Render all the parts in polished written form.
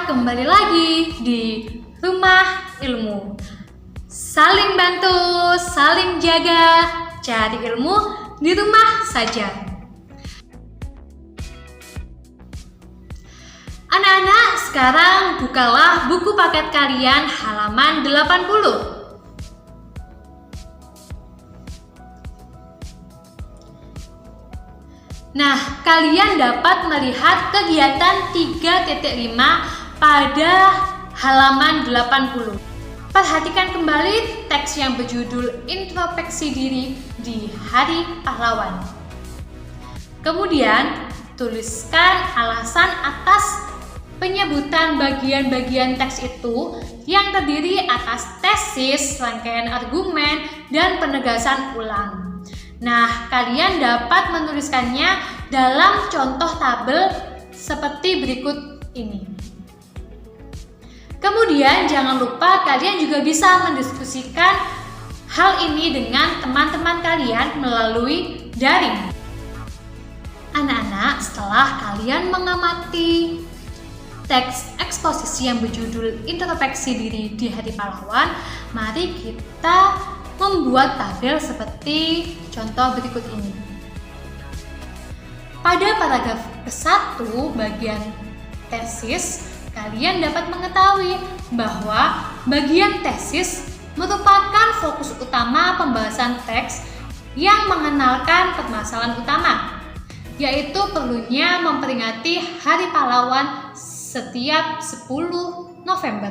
kita kembali lagi di Rumah Ilmu. Saling bantu, saling jaga, cari ilmu di rumah saja. Anak-anak, sekarang bukalah buku paket kalian halaman 80. Nah, kalian dapat melihat kegiatan 3.5 pada halaman 80. Perhatikan kembali teks yang berjudul Introspeksi Diri di Hari Pahlawan. Kemudian, tuliskan alasan atas penyebutan bagian-bagian teks itu yang terdiri atas tesis, rangkaian argumen, dan penegasan ulang. Nah, kalian dapat menuliskannya dalam contoh tabel seperti berikut ini. Kemudian jangan lupa kalian juga bisa mendiskusikan hal ini dengan teman-teman kalian melalui daring. Anak-anak, setelah kalian mengamati teks eksposisi yang berjudul Introspeksi Diri di Hari Pahlawan, mari kita membuat tabel seperti contoh berikut ini. Pada paragraf ke-1 bagian tesis, kalian dapat mengetahui bahwa bagian tesis merupakan fokus utama pembahasan teks yang mengenalkan permasalahan utama, yaitu perlunya memperingati Hari Pahlawan setiap 10 November.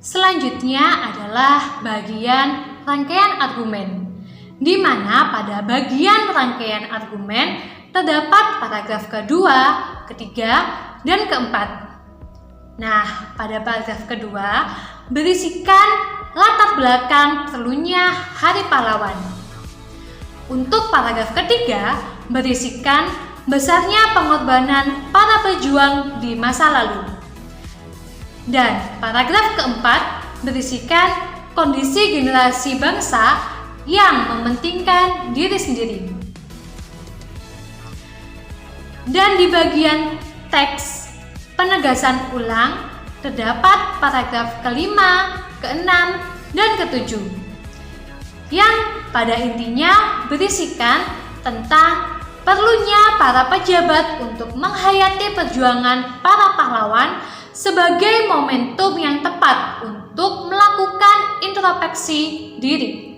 Selanjutnya adalah bagian rangkaian argumen, di mana pada bagian rangkaian argumen terdapat paragraf kedua, ketiga, dan keempat. Nah, pada paragraf kedua berisikan latar belakang perlunya Hari Pahlawan. Untuk paragraf ketiga berisikan besarnya pengorbanan para pejuang di masa lalu. Dan paragraf keempat berisikan kondisi generasi bangsa yang mementingkan diri sendiri. Dan di bagian teks penegasan ulang terdapat paragraf kelima, keenam, dan ketujuh yang pada intinya berisikan tentang perlunya para pejabat untuk menghayati perjuangan para pahlawan sebagai momentum yang tepat untuk melakukan introspeksi diri.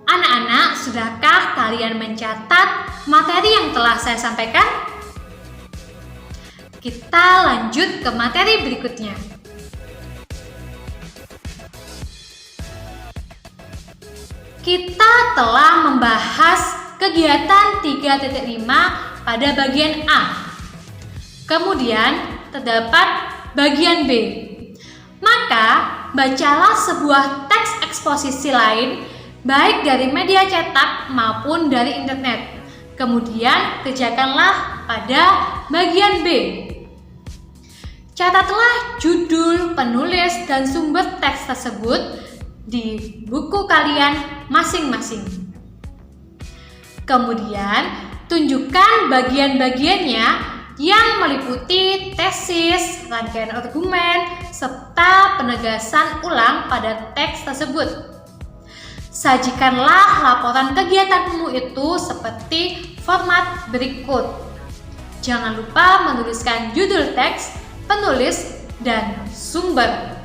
Anak-anak, sudahkah kalian mencatat materi yang telah saya sampaikan? Kita lanjut ke materi berikutnya. Kita telah membahas kegiatan 3.5 pada bagian A. Kemudian terdapat bagian B. Maka, bacalah sebuah teks eksposisi lain, baik dari media cetak maupun dari internet. Kemudian, kerjakanlah pada bagian B. Catatlah judul, penulis, dan sumber teks tersebut di buku kalian masing-masing. Kemudian, tunjukkan bagian-bagiannya yang meliputi tesis, rangkaian argumen, serta penegasan ulang pada teks tersebut. Sajikanlah laporan kegiatanmu itu seperti format berikut. Jangan lupa menuliskan judul teks, penulis, dan sumber.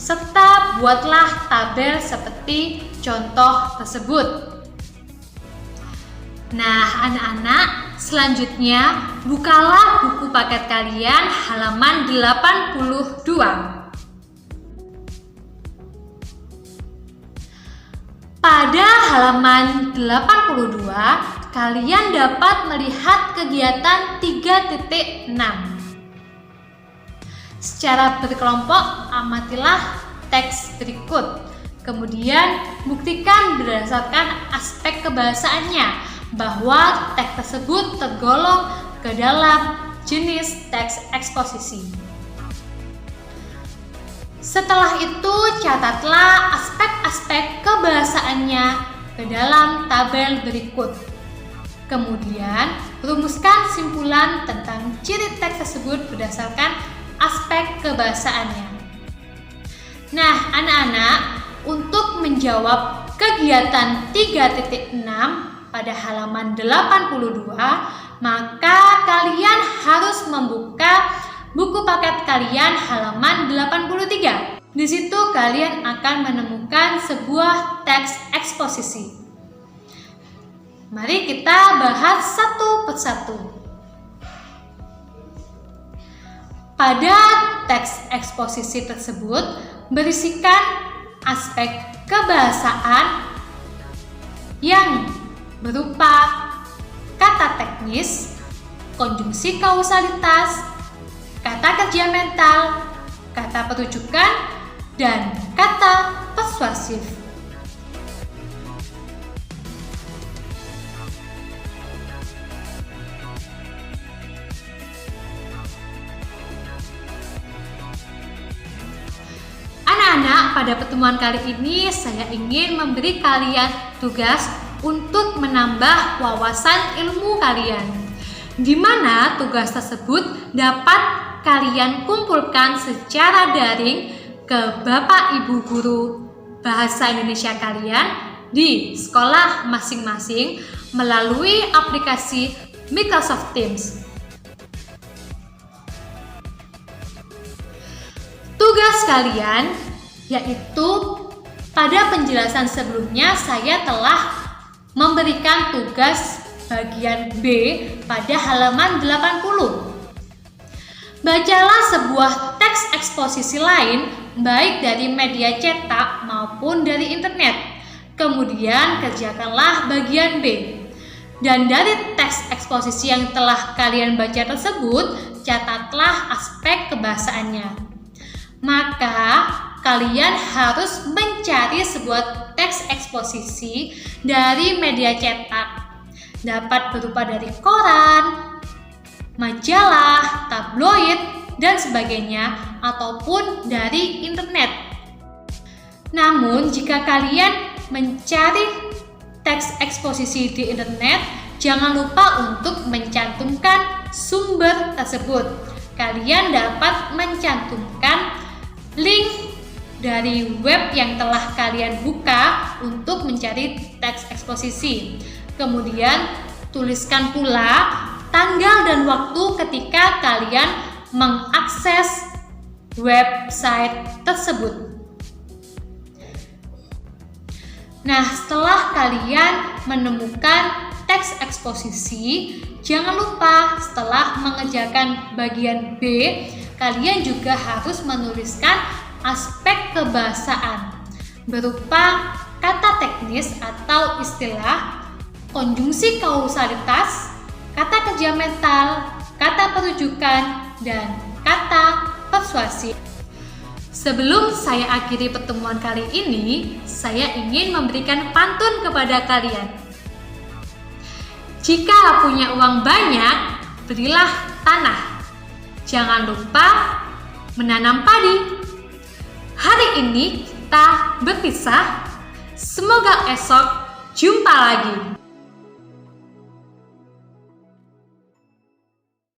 Serta buatlah tabel seperti contoh tersebut. Nah, anak-anak, selanjutnya bukalah buku paket kalian halaman 82. Pada halaman 82, kalian dapat melihat kegiatan 3.6. Secara berkelompok, amatilah teks berikut. Kemudian, buktikan berdasarkan aspek kebahasaannya bahwa teks tersebut tergolong ke dalam jenis teks eksposisi. Setelah itu, catatlah aspek-aspek kebahasaannya ke dalam tabel berikut. Kemudian, Rumuskan simpulan tentang ciri teks tersebut berdasarkan aspek kebahasaannya. Nah, anak-anak, untuk menjawab kegiatan 3.6 pada halaman 82, maka kalian harus membuka buku paket kalian halaman 83. Di situ kalian akan menemukan sebuah teks eksposisi. Mari kita bahas satu persatu. Pada teks eksposisi tersebut berisikan aspek kebahasaan yang berupa kata teknis, konjungsi kausalitas, kata kerja mental, kata perujukan, dan kata persuasif. Anak-anak, pada pertemuan kali ini saya ingin memberi kalian tugas untuk menambah wawasan ilmu kalian, di mana tugas tersebut dapat kalian kumpulkan secara daring ke Bapak Ibu Guru Bahasa Indonesia kalian di sekolah masing-masing melalui aplikasi Microsoft Teams. Tugas kalian yaitu pada penjelasan sebelumnya saya telah memberikan tugas bagian B pada halaman 80. Bacalah sebuah teks eksposisi lain baik dari media cetak maupun dari internet. Kemudian kerjakanlah bagian B. Dan dari teks eksposisi yang telah kalian baca tersebut, catatlah aspek kebahasaannya. Maka kalian harus mencari sebuah teks eksposisi dari media cetak. Dapat berupa dari koran, majalah, tabloid, dan sebagainya, ataupun dari internet. Namun, jika kalian mencari teks eksposisi di internet, jangan lupa untuk mencantumkan sumber tersebut. Kalian dapat mencantumkan link dari web yang telah kalian buka untuk mencari teks eksposisi. Kemudian tuliskan pula tanggal dan waktu ketika kalian mengakses website tersebut. Nah, setelah kalian menemukan teks eksposisi, jangan lupa setelah mengerjakan bagian B, kalian juga harus menuliskan aspek kebahasaan berupa kata teknis atau istilah, konjungsi kausalitas, kata kerja mental, kata perujukan, dan kata persuasi. Sebelum saya akhiri pertemuan kali ini, saya ingin memberikan pantun kepada kalian. Jika punya uang banyak, belilah tanah. Jangan lupa menanam padi. Hari ini kita berpisah. Semoga esok jumpa lagi.